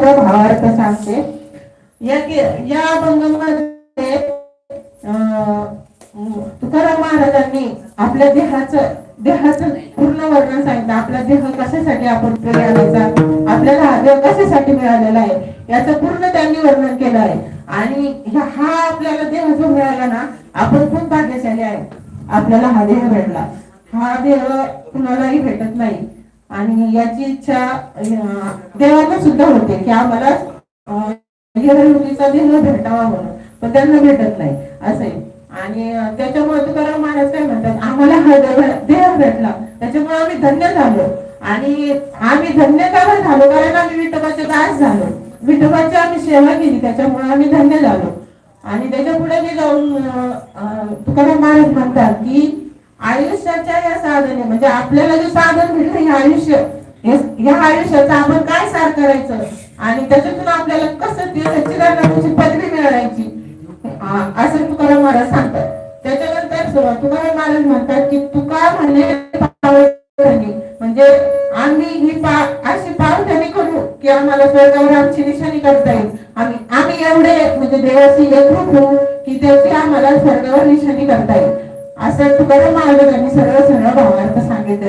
भावार्थ सांगते. या अभंगामध्ये तुकाराम महाराजांनी आपल्या देहाचं पूर्ण वर्णन सांगितलं. आपला देह कशासाठी आपण आणायचा, आपल्याला हा देह कशासाठी मिळालेला आहे याचं पूर्ण त्यांनी वर्णन केलं आहे. आणि हा आपल्याला देह जो मिळाला ना, आपण खूप भाग्यशाली आहे. आपल्याला हा देह भेटला. हा देह कुणालाही भेटत नाही. आणि याची इच्छा देवाला सुद्धा होते की आम्हाला हिरमुलीचा देह भेटावा म्हणून, पण त्यांना भेटत नाही असं. आणि त्याच्यामुळे तुकाराम महाराज काय म्हणतात, आम्हाला हा देह भेटला त्याच्यामुळे आम्ही धन्य झालो. आणि आम्ही धन्य का झालो, कारण आम्ही विठोबाचे दास झालो, विठोबाची आम्ही सेवा केली, त्याच्यामुळे आम्ही धन्य झालो. आणि त्याच्या पुढे मी जाऊन तुकाराम महाराज म्हणतात की आयुष्याच्या या साधने, म्हणजे आपल्याला जे साधन भेटलं हे आयुष्य, या आयुष्याचं आपण काय सार करायचं आणि त्याच्यातून आपल्याला कसं ते सच्चिदानंदाची पदवी मिळवायची असं तुकाराम महाराज सांगतात. त्याच्यानंतर तुकाराम महाराज म्हणतात की तुका म्हणे म्हणजे आम्ही ही अशी पावठणी करू की आम्हाला स्वर्गावर आमची निशाणी करता येईल. आम्ही एवढे म्हणजे देवाशी एकरूप होऊ की त्याची आम्हाला स्वर्गावर निशाणी करता येईल असं तुकाराम महाराजांनी सरळ सरळ भावार्थ सांगितलं.